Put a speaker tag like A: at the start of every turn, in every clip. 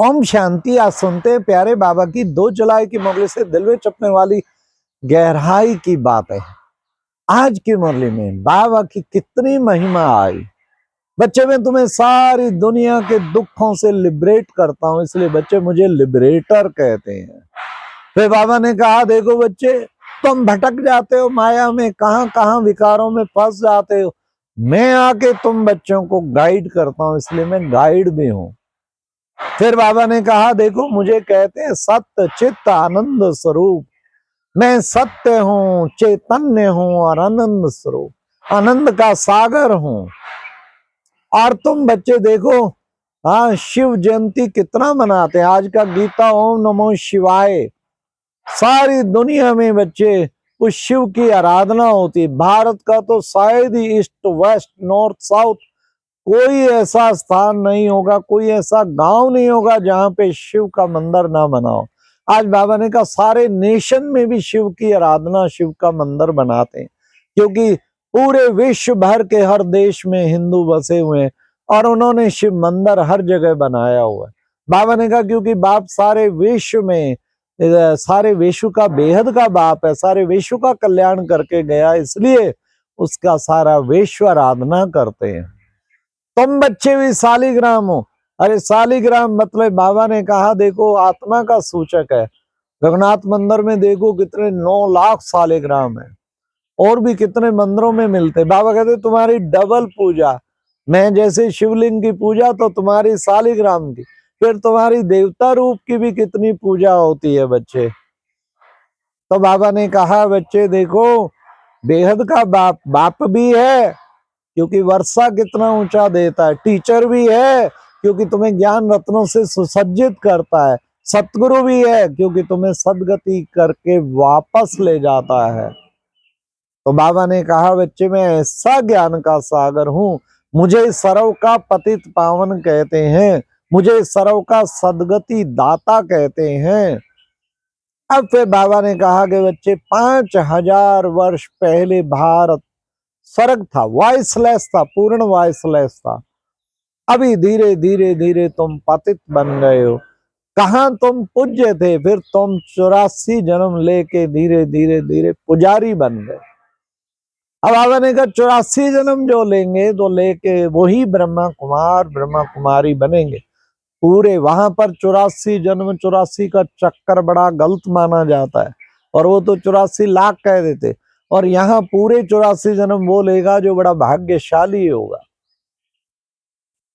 A: ओम शांति। आज सुनते हैं प्यारे बाबा की 2 जुलाई की मुरली से दिल में चुपने वाली गहराई की बात है। आज की मुरली में बाबा की कितनी महिमा आई। बच्चे, मैं तुम्हें सारी दुनिया के दुखों से लिबरेट करता हूं, इसलिए बच्चे मुझे लिबरेटर कहते हैं। फिर बाबा ने कहा, देखो बच्चे, तुम भटक जाते हो माया में, कहां कहां विकारों में फंस जाते हो। मैं आके तुम बच्चों को गाइड करता हूं, इसलिए मैं गाइड भी हूं। फिर बाबा ने कहा, देखो मुझे कहते हैं सत्य चित्त आनंद स्वरूप। मैं सत्य हूं, चैतन्य हूं और आनंद स्वरूप, आनंद का सागर हूं। और तुम बच्चे देखो, हाँ, शिव जयंती कितना मनाते हैं। आज का गीता ओम नमो शिवाय, सारी दुनिया में बच्चे उस शिव की आराधना होती। भारत का तो शायद ही ईस्ट वेस्ट नॉर्थ साउथ कोई ऐसा स्थान नहीं होगा, कोई ऐसा गांव नहीं होगा जहां पे शिव का मंदिर ना बना हो। आज बाबा ने कहा सारे नेशन में भी शिव की आराधना, शिव का मंदिर बनाते हैं, क्योंकि पूरे विश्व भर के हर देश में हिंदू बसे हुए हैं और उन्होंने शिव मंदिर हर जगह बनाया हुआ है। बाबा ने कहा क्योंकि बाप सारे विश्व में, सारे विश्व का बेहद का बाप है, सारे विश्व का कल्याण करके गया, इसलिए उसका सारा विश्व आराधना करते हैं। तुम बच्चे भी सालिग्राम हो। अरे सालिग्राम मतलब बाबा ने कहा देखो आत्मा का सूचक है। रघुनाथ मंदिर में देखो कितने 9 लाख सालिग्राम है, और भी कितने मंदिरों में मिलते। बाबा कहते तुम्हारी डबल पूजा, मैं जैसे शिवलिंग की पूजा तो तुम्हारी सालिग्राम की, फिर तुम्हारी देवता रूप की भी कितनी पूजा होती है बच्चे। तो बाबा ने कहा बच्चे देखो, बेहद का बाप बाप भी है क्योंकि वर्षा कितना ऊंचा देता है, टीचर भी है क्योंकि तुम्हें ज्ञान रत्नों से सुसज्जित करता है, सतगुरु भी है क्योंकि तुम्हें सदगति करके वापस ले जाता है। तो बाबा ने कहा बच्चे मैं ऐसा ज्ञान का सागर हूं, मुझे सर्व का पतित पावन कहते हैं, मुझे सर्व का सदगति दाता कहते हैं। अब फिर बाबा ने कहा कि बच्चे 5000 वर्ष पहले भारत स्वर्ग था, वॉइसलेस था, पूर्ण वॉइसलेस था। अभी धीरे धीरे धीरे तुम पतित बन गए हो। कहाँ तुम पूज्य थे, फिर तुम 84 जन्म लेके धीरे धीरे धीरे पुजारी बन गए। अब बाबा ने कहा 84 जन्म जो लेंगे तो लेके वही ब्रह्मा कुमार ब्रह्मा कुमारी बनेंगे। पूरे वहां पर 84 जन्म 84 का चक्कर बड़ा गलत माना जाता है, और वो तो 84 लाख कह देते, और यहाँ पूरे 84 जन्म वो लेगा जो बड़ा भाग्यशाली होगा।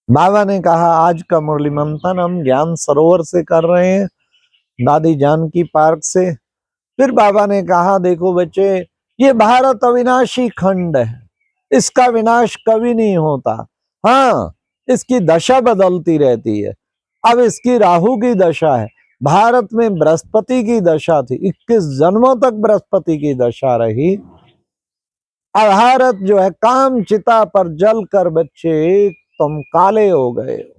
A: बाबा ने कहा आज का मुरली मंथन हम ज्ञान सरोवर से कर रहे हैं, दादी जानकी पार्क से। फिर बाबा ने कहा देखो बच्चे, ये भारत अविनाशी खंड है, इसका विनाश कभी नहीं होता। हाँ, इसकी दशा बदलती रहती है। अब इसकी राहु की दशा है। भारत में बृहस्पति की दशा थी, 21 जन्मों तक बृहस्पति की दशा रही। अब भारत जो है काम चिता पर जल कर बच्चे तुम काले हो गए हो,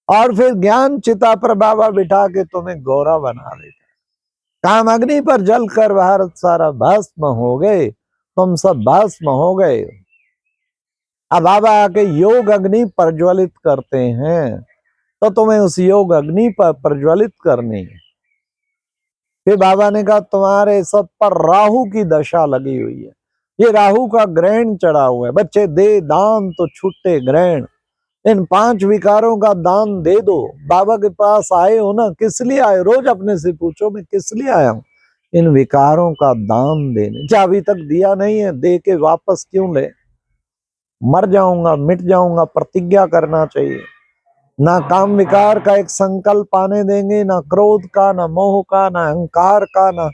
A: और फिर ज्ञान चिता पर बाबा बिठा के तुम्हें गोरा बना देते। काम अग्नि पर जल कर भारत सारा भस्म हो गए, तुम सब भस्म हो गए। अब बाबा आके योग अग्नि प्रज्वलित करते हैं, तो तुम्हें उस योग अग्नि पर प्रज्वलित करनी है। फिर बाबा ने कहा तुम्हारे सब पर राहु की दशा लगी हुई है, ये राहु का ग्रहण चढ़ा हुआ है। बच्चे दे दान तो छूटे ग्रहण, इन 5 विकारों का दान दे दो। बाबा के पास आए हो ना, किस लिए आए? रोज अपने से पूछो मैं किस लिए आया हूं? इन विकारों का दान देने। क्या अभी तक दिया नहीं है? दे के वापस क्यों ले? मर जाऊंगा, मिट जाऊंगा, प्रतिज्ञा करना चाहिए। ना काम विकार का एक संकल्प आने देंगे, ना क्रोध का, ना मोह का, ना अहंकार का, ना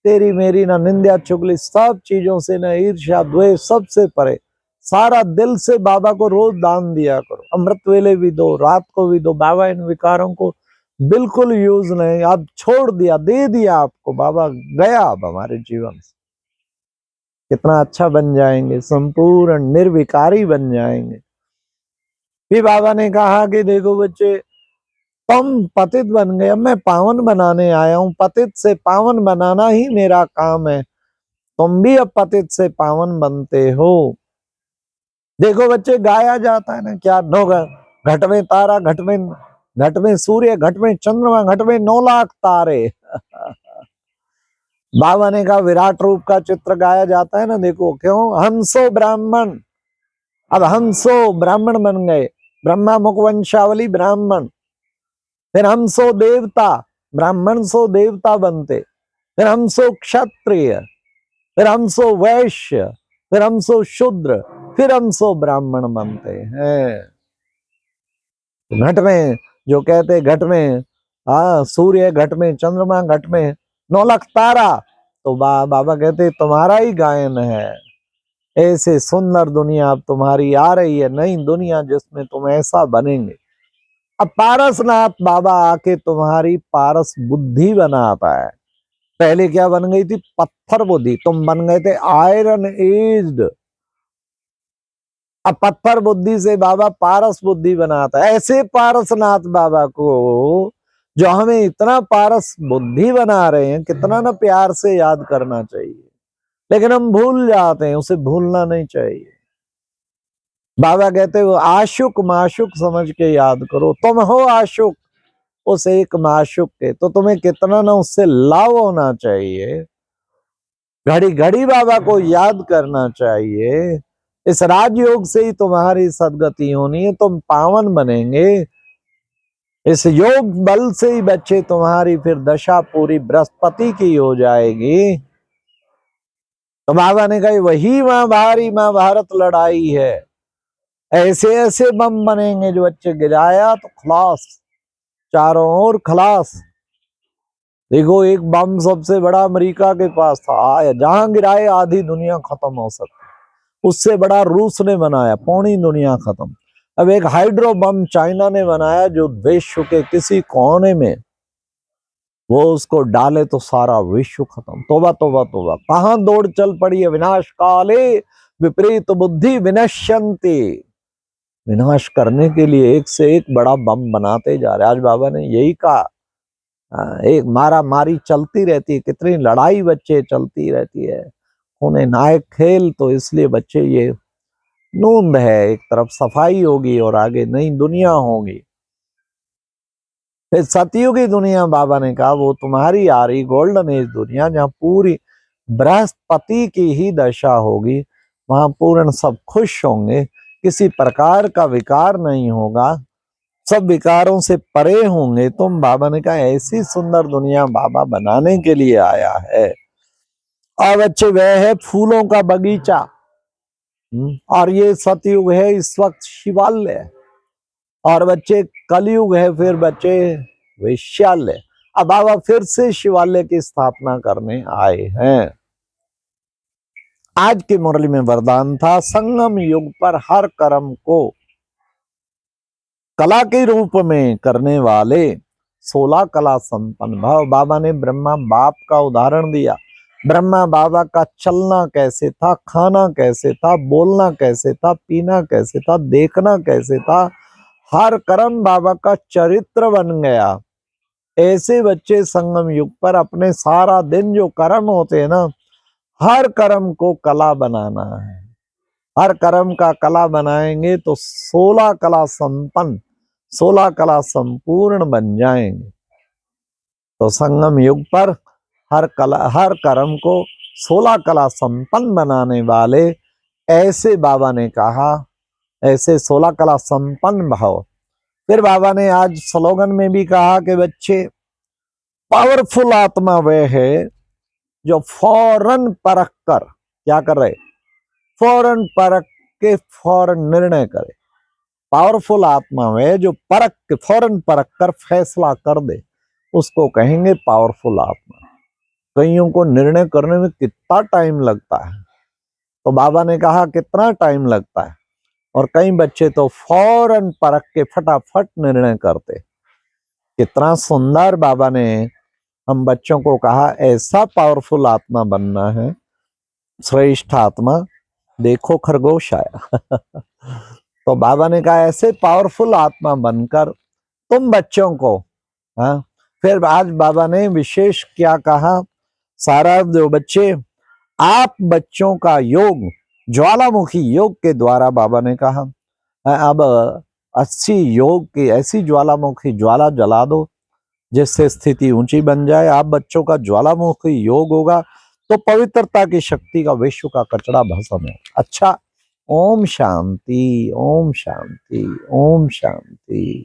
A: तेरी मेरी, ना निंदा चुगली, सब चीजों से, ना ईर्ष्या द्वेष, सबसे परे। सारा दिल से बाबा को रोज दान दिया करो, अमृत वेले भी दो, रात को भी दो। बाबा इन विकारों को बिल्कुल यूज नहीं, अब छोड़ दिया, दे दिया आपको, बाबा गया अब हमारे जीवन से। कितना अच्छा बन जाएंगे, संपूर्ण निर्विकारी बन जाएंगे। फिर बाबा ने कहा कि देखो बच्चे, तुम पतित बन गए, अब मैं पावन बनाने आया हूं। पतित से पावन बनाना ही मेरा काम है। तुम भी अब पतित से पावन बनते हो। देखो बच्चे, गाया जाता है ना, क्या नो घट में तारा घट में घट में सूर्य, घट में चंद्रमा, घट में 9 लाख तारे। बाबा ने कहा विराट रूप का चित्र गाया जाता है ना, देखो क्यों, हंसो ब्राह्मण, अब हंसो ब्राह्मण बन गए, ब्रह्मा मुखवंशावली ब्राह्मण, फिर हंसो देवता, ब्राह्मण सो देवता बनते, फिर हंसो क्षत्रिय, फिर हंसो वैश्य, फिर हंसो शूद्र, फिर हंसो ब्राह्मण बनते हैं। घट में जो कहते घट में सूर्य, घट में चंद्रमा, घट में 9 लाख तारा, तो बाबा कहते तुम्हारा ही गायन है। ऐसे सुंदर दुनिया अब तुम्हारी आ रही है, नई दुनिया जिसमें तुम ऐसा बनेंगे। अब पारसनाथ बाबा आके तुम्हारी पारस बुद्धि बनाता है। पहले क्या बन गई थी, पत्थर बुद्धि, तुम बन गए थे आयरन एज्ड। अब पत्थर बुद्धि से बाबा पारस बुद्धि बनाता है। ऐसे पारसनाथ बाबा को जो हमें इतना पारस बुद्धि बना रहे हैं, कितना ना प्यार से याद करना चाहिए, लेकिन हम भूल जाते हैं, उसे भूलना नहीं चाहिए। बाबा कहते हो आशुक माशुक समझ के याद करो, तुम हो आशुक उस एक माशुक के, तो तुम्हें कितना ना उससे लाभ होना चाहिए। घड़ी घड़ी बाबा को याद करना चाहिए। इस राजयोग से ही तुम्हारी सदगति होनी है, तुम पावन बनेंगे। इस योग बल से ही बच्चे तुम्हारी फिर दशा पूरी बृहस्पति की हो जाएगी। तो बाबा ने कहा वही मां भारी महाभारत लड़ाई है। ऐसे ऐसे बम बनेंगे जो बच्चे गिराया तो खलास, चारों ओर खलास। देखो एक बम सबसे बड़ा अमेरिका के पास था, आया जहां गिराए आधी दुनिया खत्म हो सकती। उससे बड़ा रूस ने बनाया, पौनी दुनिया खत्म। अब एक हाइड्रो बम चाइना ने बनाया जो विश्व के किसी कोने में वो उसको डाले तो सारा विश्व खत्म। तोबा तोबा तोबा, कहां दौड़ चल पड़ी है। विनाश काले विपरीत बुद्धि विनश्यन्ति, विनाश करने के लिए एक से एक बड़ा बम बनाते जा रहे। आज बाबा ने यही कहा, एक मारा मारी चलती रहती है, कितनी लड़ाई बच्चे चलती रहती है, उन्हें नायक खेल। तो इसलिए बच्चे ये नूंद है, एक तरफ सफाई होगी और आगे नई दुनिया होगी। फिर सतयुगी दुनिया बाबा ने कहा वो तुम्हारी आ रही गोल्डन एज दुनिया, जहां पूरी बृहस्पति की ही दशा होगी, वहां पूर्ण सब खुश होंगे, किसी प्रकार का विकार नहीं होगा, सब विकारों से परे होंगे। तुम बाबा ने कहा ऐसी सुंदर दुनिया बाबा बनाने के लिए आया है। और बच्चे वह है फूलों का बगीचा, और ये सतयुग है इस वक्त शिवालय, और बच्चे कलयुग है फिर बच्चे वैश्यालय। अब बाबा फिर से शिवालय की स्थापना करने आए हैं। आज की मुरली में वरदान था संगम युग पर हर कर्म को कला के रूप में करने वाले 16 कला संपन्न भाव। बाबा ने ब्रह्मा बाप का उदाहरण दिया। ब्रह्मा बाबा का चलना कैसे था, खाना कैसे था, बोलना कैसे था, पीना कैसे था, देखना कैसे था, हर कर्म बाबा का चरित्र बन गया। ऐसे बच्चे संगम युग पर अपने सारा दिन जो कर्म होते हैं ना, हर कर्म को कला बनाना है। हर कर्म का कला बनाएंगे तो 16 कला संपन्न, 16 कला संपूर्ण बन जाएंगे। तो संगम युग पर हर कर्म को 16 कला संपन्न बनाने वाले ऐसे बाबा ने कहा, ऐसे 16 कला संपन्न भाव। फिर बाबा ने आज स्लोगन में भी कहा कि बच्चे पावरफुल आत्मा वह है जो फौरन परख कर क्या कर रहे, फौरन परख के फौरन निर्णय करे। पावरफुल आत्मा वह जो परख के फौरन परख कर फैसला कर दे, उसको कहेंगे पावरफुल आत्मा। कईयों को निर्णय करने में कितना टाइम लगता है, तो बाबा ने कहा कितना टाइम लगता है, और कई बच्चे तो फौरन परख के फटाफट निर्णय करते। कितना सुंदर बाबा ने हम बच्चों को कहा ऐसा पावरफुल आत्मा बनना है, श्रेष्ठ आत्मा। देखो खरगोश आया। तो बाबा ने कहा ऐसे पावरफुल आत्मा बनकर तुम बच्चों को, हाँ। फिर आज बाबा ने विशेष क्या कहा, सारा जो बच्चे आप बच्चों का योग ज्वालामुखी योग के द्वारा बाबा ने कहा अब 80 योग की ऐसी ज्वालामुखी ज्वाला जला दो जिससे स्थिति ऊंची बन जाए। आप बच्चों का ज्वालामुखी योग होगा तो पवित्रता की शक्ति का विश्व का कचरा भस्म हो। अच्छा, ओम शांति, ओम शांति, ओम शांति।